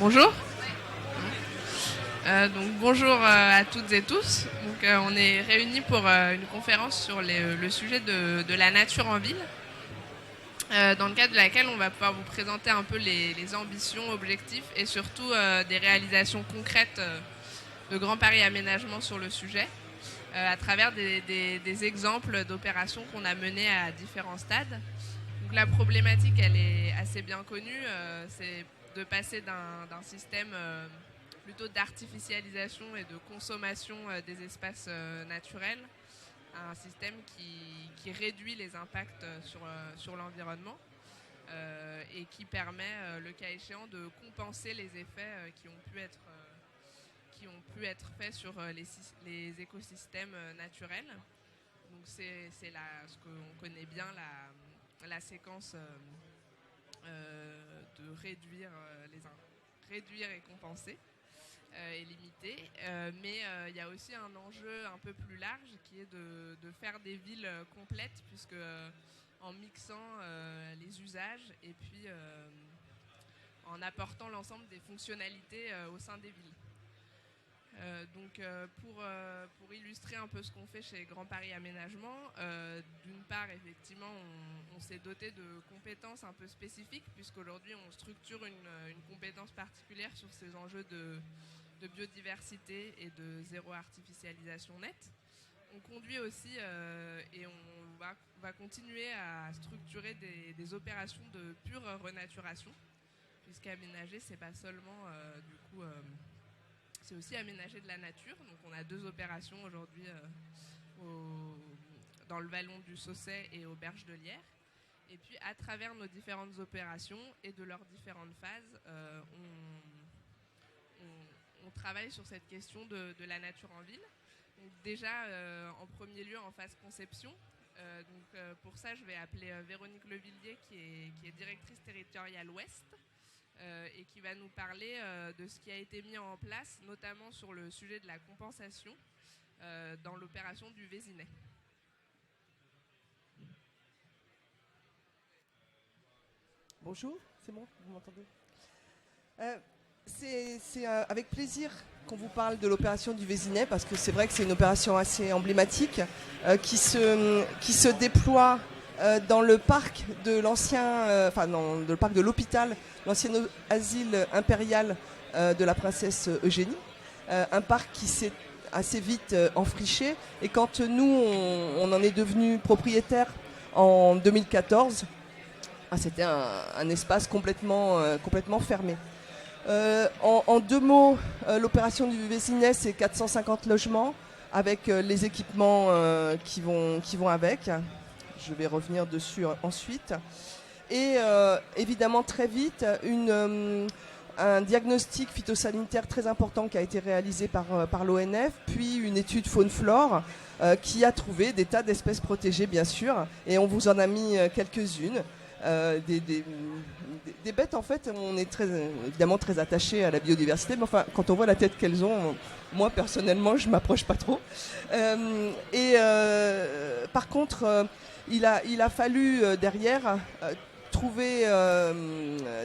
Bonjour. Donc bonjour à toutes et tous. Donc on est réunis pour une conférence sur le sujet de la nature en ville, dans le cadre de laquelle on va pouvoir vous présenter un peu les ambitions, objectifs et surtout des réalisations concrètes de Grand Paris Aménagement sur le sujet, à travers des exemples d'opérations qu'on a menées à différents stades. Donc la problématique, elle est assez bien connue, c'est de passer d'un système plutôt d'artificialisation et de consommation des espaces naturels à un système qui réduit les impacts sur l'environnement et qui permet, le cas échéant, de compenser les effets qui ont pu être faits sur les écosystèmes naturels. Donc c'est ce qu'on connaît bien, la séquence de réduire et compenser et limiter. Mais il y a aussi un enjeu un peu plus large qui est de faire des villes complètes, puisque en mixant les usages et puis en apportant l'ensemble des fonctionnalités au sein des villes. Donc pour illustrer un peu ce qu'on fait chez Grand Paris Aménagement, d'une part effectivement on s'est doté de compétences un peu spécifiques, puisqu'aujourd'hui on structure une compétence particulière sur ces enjeux de biodiversité et de zéro artificialisation nette. On conduit aussi et on va continuer à structurer des opérations de pure renaturation, puisqu'aménager c'est pas seulement c'est aussi aménager de la nature. Donc on a 2 opérations aujourd'hui dans le vallon du Sausset et aux Berges de Lierre. Et puis à travers nos différentes opérations et de leurs différentes phases, on travaille sur cette question de la nature en ville. Donc déjà en premier lieu en phase conception. Pour ça je vais appeler Véronique Levillier qui est directrice territoriale Ouest. Et qui va nous parler de ce qui a été mis en place, notamment sur le sujet de la compensation dans l'opération du Vésinet. Bonjour, c'est bon, vous m'entendez? C'est avec plaisir qu'on vous parle de l'opération du Vésinet, parce que c'est vrai que c'est une opération assez emblématique qui se déploie dans le parc de l'ancien, dans le parc de l'hôpital, l'ancien asile impérial de la princesse Eugénie. Un parc qui s'est assez vite enfriché. Et quand nous, on en est devenu propriétaire en 2014, c'était un espace complètement fermé. En 2 mots, l'opération du Vésinet, c'est 450 logements avec les équipements qui vont avec. Je vais revenir dessus ensuite. Et évidemment, très vite, un diagnostic phytosanitaire très important qui a été réalisé par l'ONF, puis une étude faune-flore qui a trouvé des tas d'espèces protégées, bien sûr. Et on vous en a mis quelques-unes. Des bêtes, en fait, on est évidemment très attaché à la biodiversité, mais enfin, quand on voit la tête qu'elles ont, moi personnellement, je m'approche pas trop. Par contre, il a fallu derrière trouver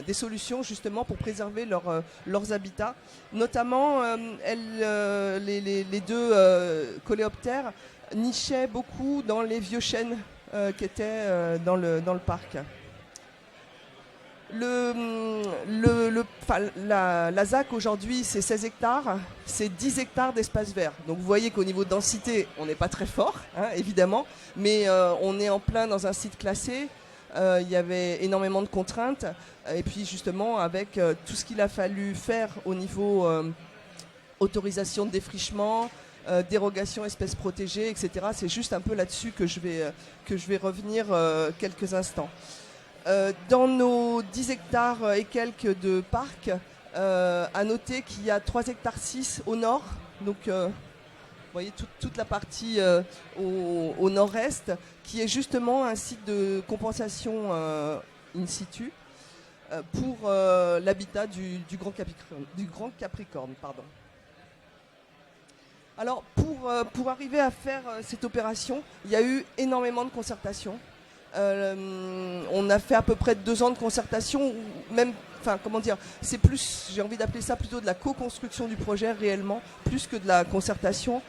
des solutions justement pour préserver leurs habitats. Notamment, les 2 coléoptères nichaient beaucoup dans les vieux chênes qui étaient dans le parc. La ZAC aujourd'hui, c'est 16 hectares, c'est 10 hectares d'espace vert. Donc vous voyez qu'au niveau de densité, on n'est pas très fort, évidemment, mais on est en plein dans un site classé. Il y avait énormément de contraintes. Et puis justement, avec tout ce qu'il a fallu faire au niveau autorisation de défrichement, dérogation espèces protégées, etc. C'est juste un peu là-dessus que je vais revenir quelques instants. Dans nos 10 hectares et quelques de parc, à noter qu'il y a 3 hectares 6 au nord. Donc vous voyez toute la partie au nord-est, qui est justement un site de compensation in situ pour l'habitat du Grand Capricorne. Pardon. Alors pour arriver à faire cette opération, il y a eu énormément de concertation. On a fait à peu près 2 ans de concertation, même, enfin comment dire, c'est plus, j'ai envie d'appeler ça plutôt de la co-construction du projet réellement, plus que de la concertation.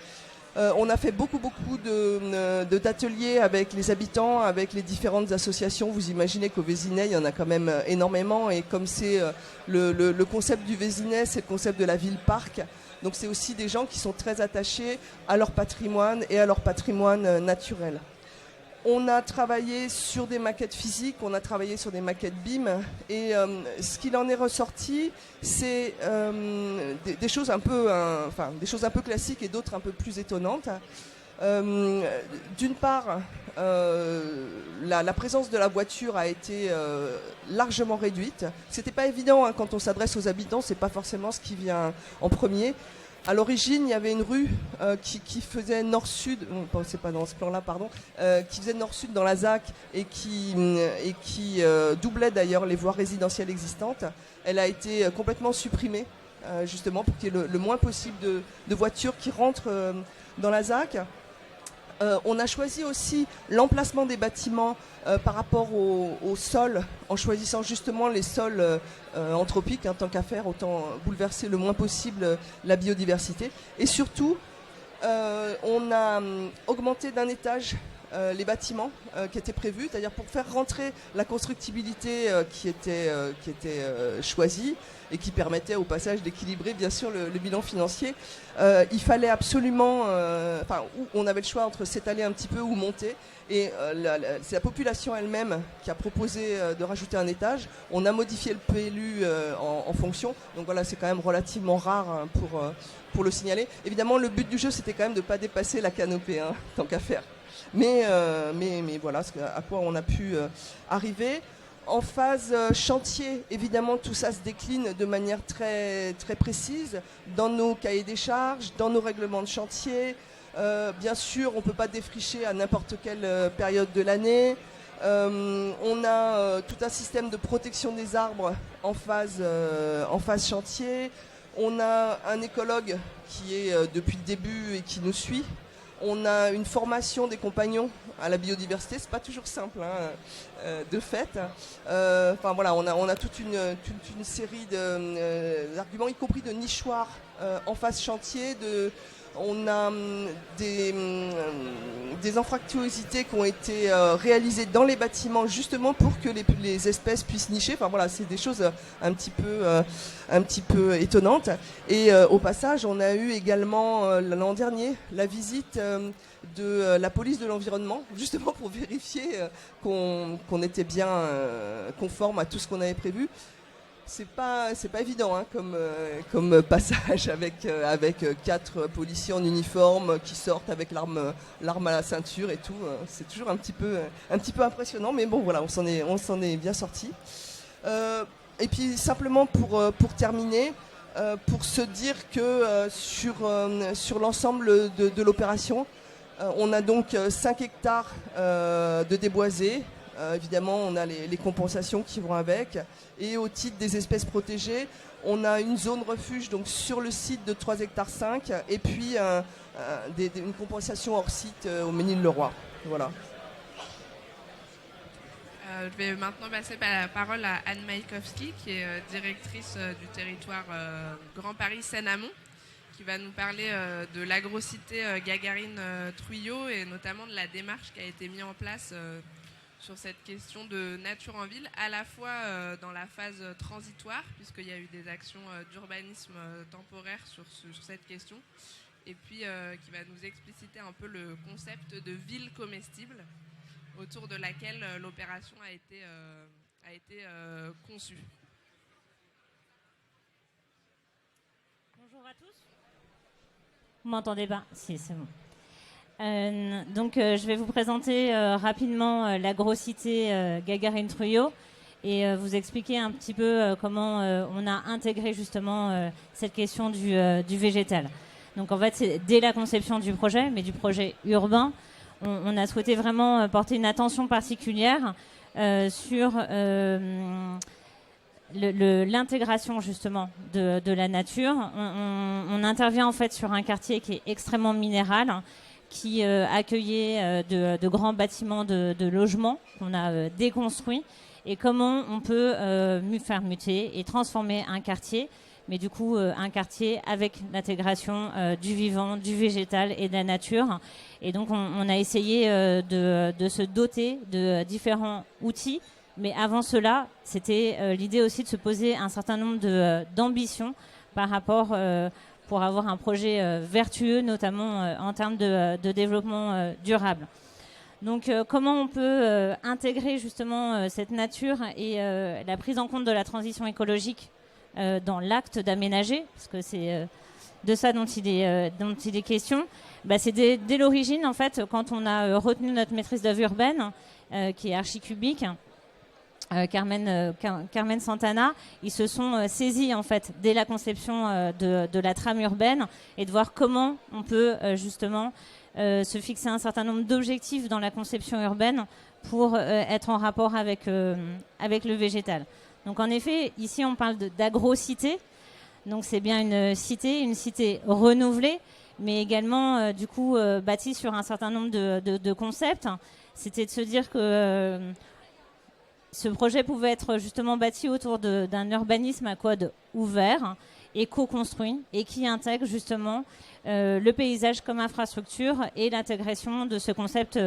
On a fait beaucoup d'ateliers avec les habitants, avec les différentes associations. Vous imaginez qu'au Vésinet, il y en a quand même énormément. Et comme c'est le concept du Vésinet, c'est le concept de la ville-parc. Donc c'est aussi des gens qui sont très attachés à leur patrimoine et à leur patrimoine naturel. On a travaillé sur des maquettes physiques, on a travaillé sur des maquettes BIM, et ce qu'il en est ressorti, c'est des choses un peu, des choses un peu classiques et d'autres un peu plus étonnantes. D'une part, la présence de la voiture a été largement réduite. C'était pas évident hein, quand on s'adresse aux habitants, c'est pas forcément ce qui vient en premier. À l'origine, il y avait une rue qui faisait nord-sud, c'est pas dans ce plan-là, pardon, qui faisait nord-sud dans la ZAC et qui doublait d'ailleurs les voies résidentielles existantes. Elle a été complètement supprimée, justement pour qu'il y ait le moins possible de voitures qui rentrent dans la ZAC. On a choisi aussi l'emplacement des bâtiments par rapport au sol, en choisissant justement les sols anthropiques, tant qu'à faire, autant bouleverser le moins possible la biodiversité. Et surtout, on a augmenté d'un étage les bâtiments qui étaient prévus, c'est-à-dire pour faire rentrer la constructibilité qui était choisie et qui permettait au passage d'équilibrer bien sûr le bilan financier. Il fallait absolument, on avait le choix entre s'étaler un petit peu ou monter. Et c'est la population elle-même qui a proposé de rajouter un étage. On a modifié le PLU en fonction. Donc voilà, c'est quand même relativement rare hein, pour le signaler. Évidemment, le but du jeu, c'était quand même de ne pas dépasser la canopée, hein, tant qu'à faire. Mais voilà à quoi on a pu arriver. En phase chantier, évidemment, tout ça se décline de manière très, très précise dans nos cahiers des charges, dans nos règlements de chantier. Bien sûr, on ne peut pas défricher à n'importe quelle période de l'année. On a tout un système de protection des arbres en phase chantier. On a un écologue qui est depuis le début et qui nous suit. On a une formation des compagnons à la biodiversité, c'est pas toujours simple hein, de fait. Voilà, on a toute une série d'arguments, y compris de nichoirs en phase chantier. On a des infractuosités qui ont été réalisées dans les bâtiments justement pour que les espèces puissent nicher. Enfin voilà, c'est des choses un petit peu étonnantes. Et au passage, on a eu également l'an dernier la visite de la police de l'environnement, justement pour vérifier qu'on était bien conforme à tout ce qu'on avait prévu. C'est pas évident hein, comme passage avec 4 policiers en uniforme qui sortent avec l'arme à la ceinture et tout. C'est toujours un petit peu impressionnant, mais bon voilà, on s'en est bien sorti. Et puis simplement pour terminer, pour se dire que sur l'ensemble de l'opération, on a donc 5 hectares de déboisés. Évidemment, on a les compensations qui vont avec. Et au titre des espèces protégées, on a une zone refuge donc sur le site de 3,5 hectares et puis une compensation hors site au Ménil-le-Roi. Voilà. Je vais maintenant passer la parole à Anne Maïkovski, qui est directrice du territoire Grand Paris Seine-Amont, qui va nous parler de l'agrocité Gagarine-Truyot et notamment de la démarche qui a été mise en place sur cette question de nature en ville, à la fois dans la phase transitoire, puisqu'il y a eu des actions d'urbanisme temporaire sur cette question, et puis qui va nous expliciter un peu le concept de ville comestible, autour de laquelle l'opération a été conçue. Bonjour à tous. Vous m'entendez pas ? Si, c'est bon. Donc, je vais vous présenter rapidement l'agrocité Gagarine-Truyot et vous expliquer un petit peu comment on a intégré justement cette question du végétal. Donc, en fait, c'est dès la conception du projet, mais du projet urbain, on a souhaité vraiment porter une attention particulière sur l'intégration justement de la nature. On intervient en fait sur un quartier qui est extrêmement minéral, qui accueillait de grands bâtiments de logement qu'on a déconstruits, et comment on peut faire muter et transformer un quartier, mais du coup un quartier avec l'intégration du vivant, du végétal et de la nature. Et donc on a essayé de se doter de différents outils, mais avant cela, c'était l'idée aussi de se poser un certain nombre d'ambitions par rapport pour avoir un projet vertueux, notamment en termes de développement durable. Donc comment on peut intégrer justement cette nature et la prise en compte de la transition écologique dans l'acte d'aménager, parce que c'est de ça dont il est question. C'est dès l'origine, en fait, quand on a retenu notre maîtrise d'œuvre urbaine, qui est Archicubique, Carmen Santana, ils se sont saisis en fait dès la conception de la trame urbaine, et de voir comment on peut justement se fixer un certain nombre d'objectifs dans la conception urbaine pour être en rapport avec le végétal. Donc en effet, ici on parle d'agro-cité, donc c'est bien une cité renouvelée, mais également du coup bâtie sur un certain nombre de concepts. C'était de se dire que ce projet pouvait être justement bâti autour d'un urbanisme à code ouvert et co-construit, et qui intègre justement le paysage comme infrastructure et l'intégration de ce concept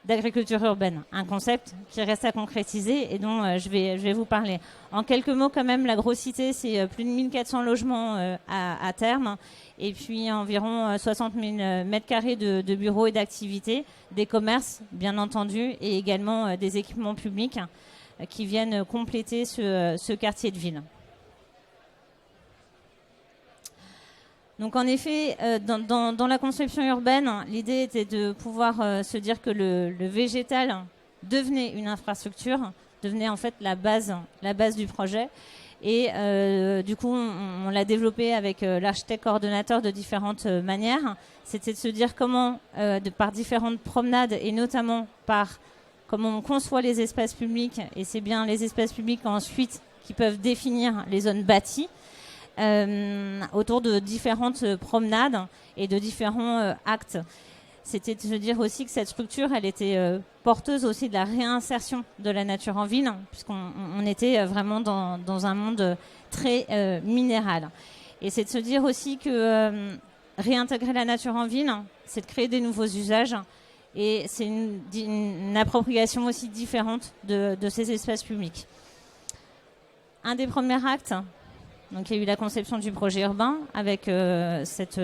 d'agriculture urbaine. Un concept qui reste à concrétiser et dont je vais vous parler. En quelques mots quand même, l'agro-cité, c'est plus de 1400 logements à terme, et puis environ 60 000 mètres carrés de bureaux et d'activités, des commerces bien entendu, et également des équipements publics qui viennent compléter ce quartier de ville. Donc en effet, dans la conception urbaine, l'idée était de pouvoir se dire que le végétal devenait une infrastructure, devenait en fait la base du projet. Et du coup, on l'a développé avec l'architecte coordonnateur de différentes manières. C'était de se dire comment, par différentes promenades, et notamment par comment on conçoit les espaces publics, et c'est bien les espaces publics ensuite qui peuvent définir les zones bâties, autour de différentes promenades et de différents actes. C'était de se dire aussi que cette structure, elle était porteuse aussi de la réinsertion de la nature en ville, puisqu'on était vraiment dans un monde très minéral. Et c'est de se dire aussi que réintégrer la nature en ville, c'est de créer des nouveaux usages, et c'est une appropriation aussi différente de ces espaces publics. Un des premiers actes, donc il y a eu la conception du projet urbain avec cette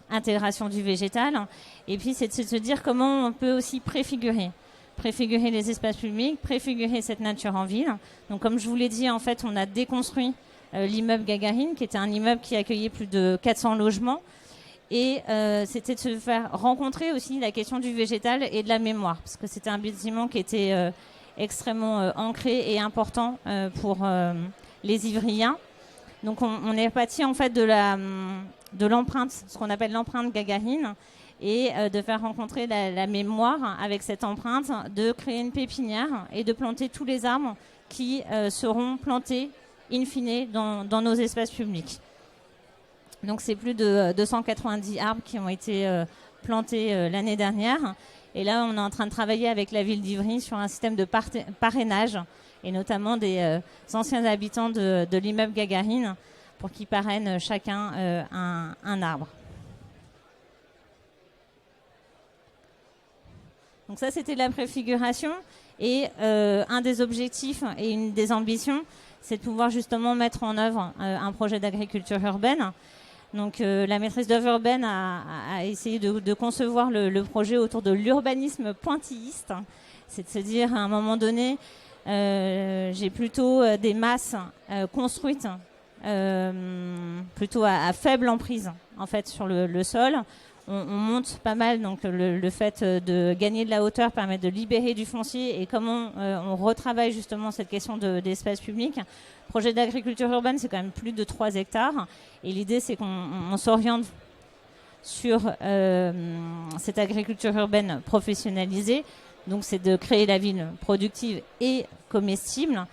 intégration du végétal. Et puis c'est de se dire comment on peut aussi préfigurer les espaces publics, préfigurer cette nature en ville. Donc comme je vous l'ai dit, en fait, on a déconstruit l'immeuble Gagarine, qui était un immeuble qui accueillait plus de 400 logements. Et c'était de se faire rencontrer aussi la question du végétal et de la mémoire, parce que c'était un bâtiment qui était extrêmement ancré et important pour les Ivriens. Donc on est parti en fait de l'empreinte, ce qu'on appelle l'empreinte Gagarine, et de faire rencontrer la mémoire avec cette empreinte, de créer une pépinière et de planter tous les arbres qui seront plantés in fine dans nos espaces publics. Donc c'est plus de 290 arbres qui ont été plantés l'année dernière. Et là, on est en train de travailler avec la ville d'Ivry sur un système de parrainage, et notamment des anciens habitants de l'immeuble Gagarine, pour qu'ils parrainent chacun un arbre. Donc ça, c'était la préfiguration. Et un des objectifs et une des ambitions, c'est de pouvoir justement mettre en œuvre un projet d'agriculture urbaine. Donc la maîtrise d'œuvre urbaine a essayé de concevoir le projet autour de l'urbanisme pointilliste. C'est de se dire, à un moment donné, j'ai plutôt des masses construites plutôt à faible emprise en fait sur le sol. On monte pas mal, donc le fait de gagner de la hauteur permet de libérer du foncier, et comment on retravaille justement cette question d'espace public. Projet d'agriculture urbaine, c'est quand même plus de 3 hectares, et l'idée c'est qu'on s'oriente sur cette agriculture urbaine professionnalisée. Donc c'est de créer la ville productive et comestible.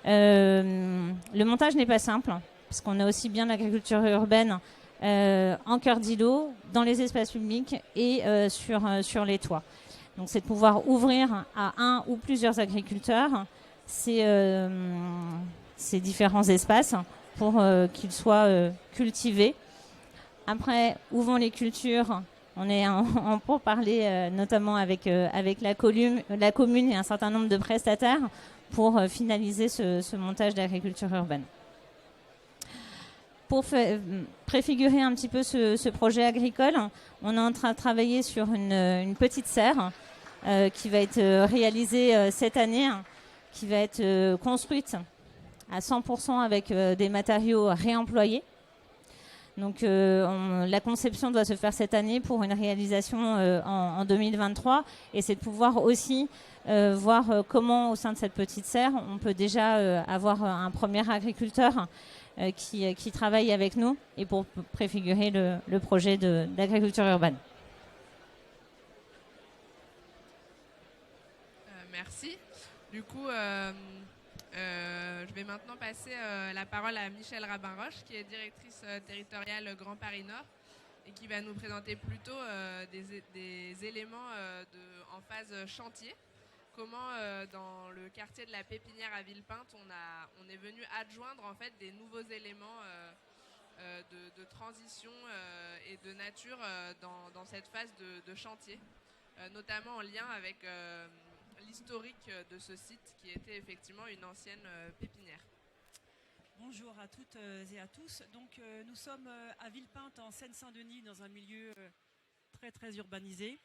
Le montage n'est pas simple, parce qu'on a aussi bien l'agriculture urbaine en cœur d'îlot, dans les espaces publics et sur les toits. Donc c'est de pouvoir ouvrir à un ou plusieurs agriculteurs ces différents espaces pour qu'ils soient cultivés. Après, où vont les cultures ? On est en pourparlers notamment avec la commune et un certain nombre de prestataires pour finaliser ce montage d'agriculture urbaine. Pour préfigurer un petit peu ce projet agricole, on est en train de travailler sur une petite serre qui va être réalisée cette année, qui va être construite à 100% avec des matériaux réemployés. Donc la conception doit se faire cette année pour une réalisation en 2023. Et c'est de pouvoir aussi voir comment, au sein de cette petite serre, on peut déjà avoir un premier agriculteur qui travaille avec nous et pour préfigurer le projet d'agriculture urbaine. Merci. Du coup, je vais maintenant passer la parole à Michèle Rabin-Roche, qui est directrice territoriale Grand Paris Nord et qui va nous présenter plutôt des éléments en phase chantier. Comment dans le quartier de la Pépinière à Villepinte, on est venu adjoindre en fait des nouveaux éléments de transition et de nature dans cette phase de chantier, notamment en lien avec l'historique de ce site qui était effectivement une ancienne pépinière. Bonjour à toutes et à tous. Donc nous sommes à Villepinte en Seine-Saint-Denis dans un milieu très très urbanisé.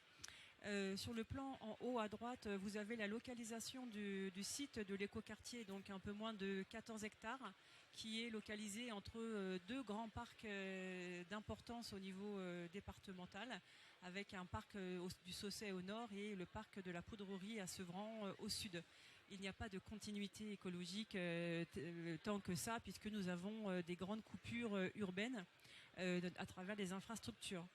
Sur le plan en haut à droite, vous avez la localisation du site de l'écoquartier, donc un peu moins de 14 hectares, qui est localisé entre deux grands parcs d'importance au niveau départemental, avec un parc du Sausset au nord et le parc de la Poudrerie à Sevran au sud. Il n'y a pas de continuité écologique tant que ça, puisque nous avons des grandes coupures urbaines à travers les infrastructures.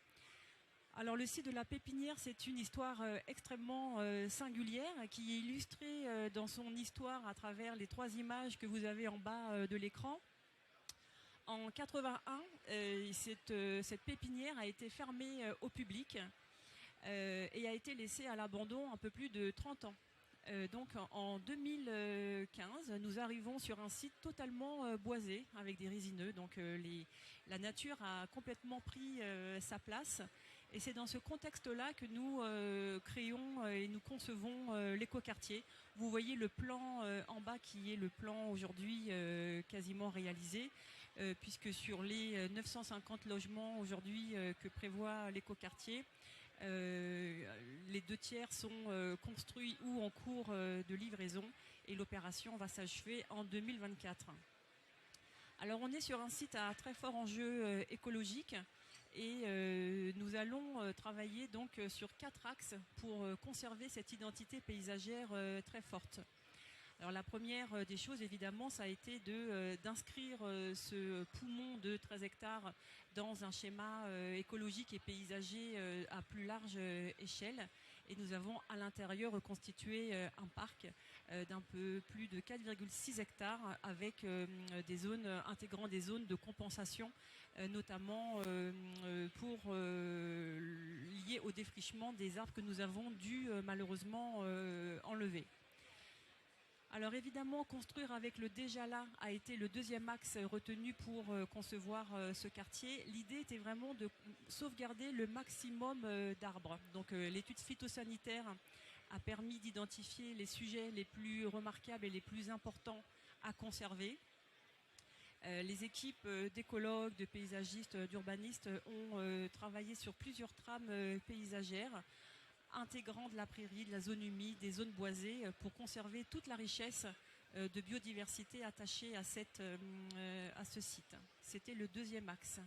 Alors le site de la Pépinière, c'est une histoire extrêmement singulière qui est illustrée dans son histoire à travers les trois images que vous avez en bas de l'écran. En 81, cette pépinière a été fermée au public et a été laissée à l'abandon un peu plus de 30 ans. Donc en 2015, nous arrivons sur un site totalement boisé avec des résineux. Donc la nature a complètement pris sa place. Et c'est dans ce contexte-là que nous créons et nous concevons l'écoquartier. Vous voyez le plan en bas qui est le plan aujourd'hui quasiment réalisé, puisque sur les 950 logements aujourd'hui que prévoit l'écoquartier, les 2/3 sont construits ou en cours de livraison et l'opération va s'achever en 2024. Alors on est sur un site à très fort enjeu écologique et nous allons travailler donc sur 4 axes pour conserver cette identité paysagère très forte. Alors la première des choses, évidemment, ça a été d'inscrire ce poumon de 13 hectares dans un schéma écologique et paysager à plus large échelle. Et nous avons à l'intérieur reconstitué un parc d'un peu plus de 4,6 hectares avec des zones intégrant des zones de compensation, notamment liées au défrichement des arbres que nous avons dû malheureusement enlever. Alors évidemment, construire avec le déjà là a été le deuxième axe retenu pour concevoir ce quartier. L'idée était vraiment de sauvegarder le maximum d'arbres. Donc l'étude phytosanitaire a permis d'identifier les sujets les plus remarquables et les plus importants à conserver. Les équipes d'écologues, de paysagistes, d'urbanistes ont travaillé sur plusieurs trames paysagères, intégrant de la prairie, de la zone humide, des zones boisées pour conserver toute la richesse de biodiversité attachée à ce site. C'était le deuxième axe.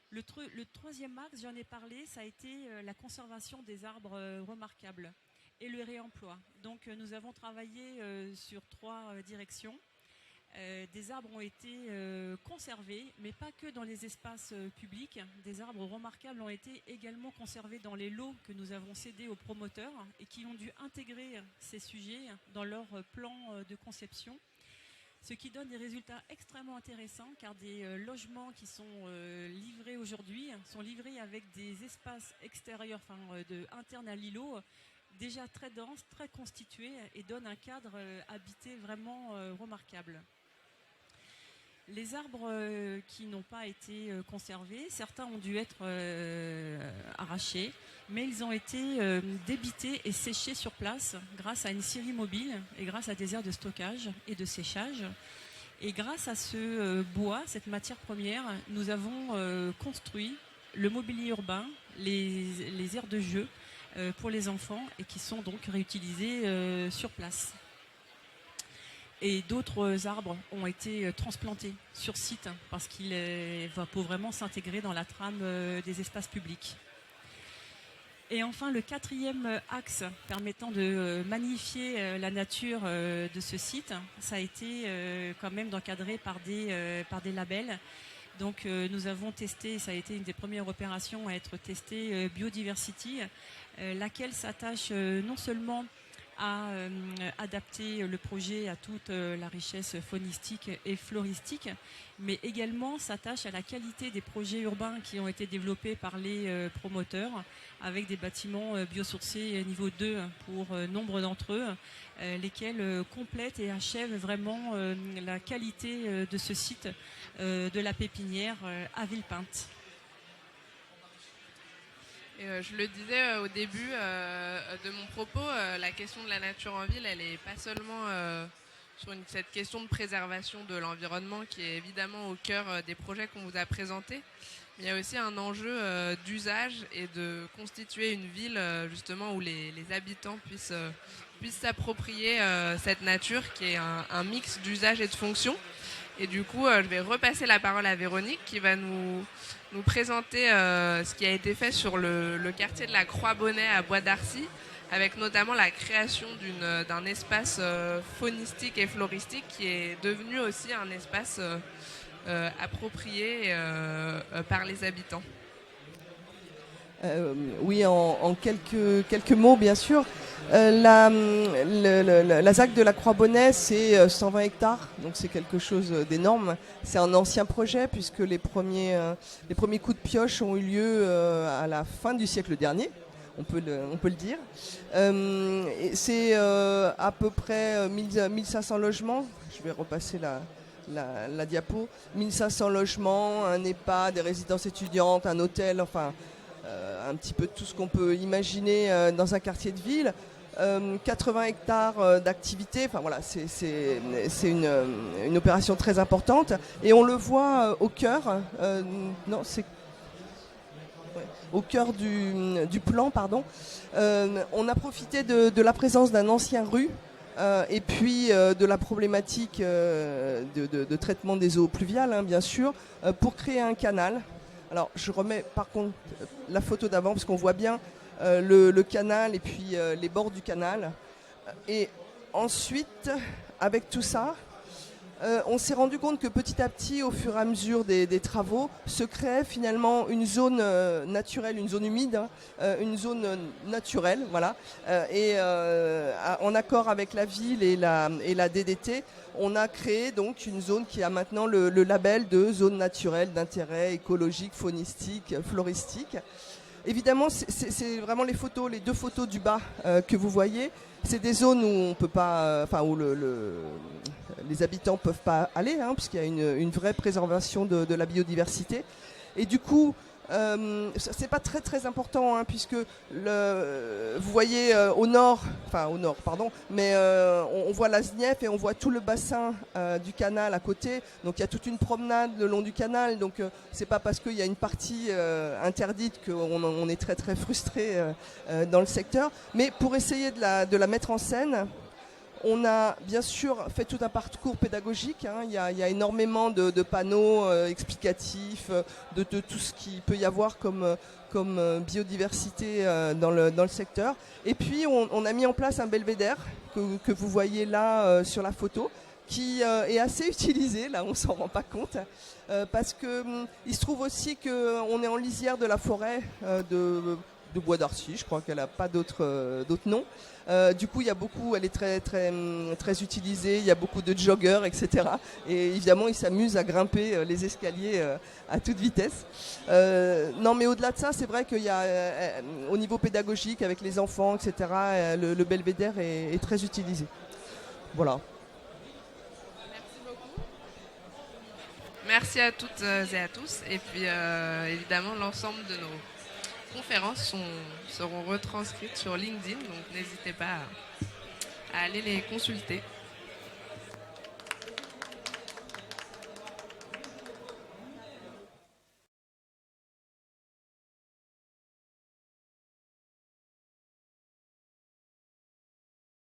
Le troisième axe, j'en ai parlé, ça a été la conservation des arbres remarquables et le réemploi. Donc nous avons travaillé sur 3 directions. Des arbres ont été conservés, mais pas que dans les espaces publics. Des arbres remarquables ont été également conservés dans les lots que nous avons cédés aux promoteurs et qui ont dû intégrer ces sujets dans leur plan de conception. ce qui donne des résultats extrêmement intéressants car des logements qui sont livrés aujourd'hui sont livrés avec des espaces extérieurs, internes à l'îlot, déjà très denses, très constitués et donnent un cadre habité vraiment remarquable. Les arbres qui n'ont pas été conservés, certains ont dû être arrachés, mais ils ont été débités et séchés sur place grâce à une scierie mobile et grâce à des aires de stockage et de séchage. Et grâce à ce bois, cette matière première, nous avons construit le mobilier urbain, les aires de jeu pour les enfants et qui sont donc réutilisés sur place. Et d'autres arbres ont été transplantés sur site parce qu'il va pour vraiment s'intégrer dans la trame des espaces publics. Et enfin, le quatrième axe permettant de magnifier la nature de ce site, ça a été quand même d'encadrer par des labels. Donc nous avons testé, ça a été une des premières opérations à être testée, Biodiversity, laquelle s'attache non seulement à adapter le projet à toute la richesse faunistique et floristique, mais également s'attache à la qualité des projets urbains qui ont été développés par les promoteurs, avec des bâtiments biosourcés niveau 2 pour nombre d'entre eux, lesquels complètent et achèvent vraiment la qualité de ce site de la pépinière à Villepinte. Et je le disais au début de mon propos, la question de la nature en ville, elle n'est pas seulement sur cette question de préservation de l'environnement qui est évidemment au cœur des projets qu'on vous a présentés, mais il y a aussi un enjeu d'usage et de constituer une ville justement où les habitants puissent s'approprier cette nature qui est un mix d'usage et de fonction. Et du coup, je vais repasser la parole à Véronique qui va nous présenter ce qui a été fait sur le quartier de la Croix-Bonnet à Bois d'Arcy, avec notamment la création d'un espace faunistique et floristique qui est devenu aussi un espace approprié par les habitants. Oui, en quelques mots, bien sûr. La ZAC de la Croix-Bonnet, c'est 120 hectares, donc c'est quelque chose d'énorme. C'est un ancien projet puisque les premiers coups de pioche ont eu lieu à la fin du siècle dernier, on peut le dire. C'est à peu près 1500 logements. Je vais repasser la diapo. 1500 logements, un EHPAD, des résidences étudiantes, un hôtel, enfin un petit peu tout ce qu'on peut imaginer dans un quartier de ville. 80 hectares d'activité, enfin voilà, c'est une opération très importante et on le voit au cœur, au cœur du plan, pardon. On a profité de la présence d'un ancien rue et puis de la problématique de traitement des eaux pluviales, bien sûr, pour créer un canal. Alors je remets par contre la photo d'avant parce qu'on voit bien le canal et puis les bords du canal. Et ensuite, avec tout ça, on s'est rendu compte que petit à petit, au fur et à mesure des travaux, se créait finalement une zone naturelle, une zone humide, une zone naturelle, voilà. Et en accord avec la ville et la DDT, on a créé donc une zone qui a maintenant le label de zone naturelle d'intérêt écologique, faunistique, floristique. Évidemment, c'est vraiment les deux photos du bas que vous voyez. C'est des zones où on peut pas, où les habitants peuvent pas aller, puisqu'il y a une vraie préservation de la biodiversité. Et du coup, c'est pas très très important, puisque vous voyez au nord, mais on voit la Znief et on voit tout le bassin du canal à côté. Donc il y a toute une promenade le long du canal. Donc c'est pas parce qu'il y a une partie interdite qu'on est très très frustré dans le secteur. Mais pour essayer de la mettre en scène, on a bien sûr fait tout un parcours pédagogique. Il y a énormément de panneaux explicatifs de tout ce qu'il peut y avoir comme biodiversité dans le secteur. Et puis on a mis en place un belvédère que vous voyez là sur la photo, qui est assez utilisé, là on s'en rend pas compte, parce qu'il se trouve aussi qu'on est en lisière de la forêt de de Bois d'Arcy, je crois qu'elle n'a pas d'autres noms. Du coup, elle est très utilisée, il y a beaucoup de joggers, etc. Et évidemment, ils s'amusent à grimper les escaliers à toute vitesse. Non, mais au-delà de ça, c'est vrai qu'il y a, au niveau pédagogique, avec les enfants, etc., le belvédère est très utilisé. Voilà. Merci beaucoup. Merci à toutes et à tous. Et puis, évidemment, l'ensemble de nos conférences seront retranscrites sur LinkedIn, donc n'hésitez pas à aller les consulter.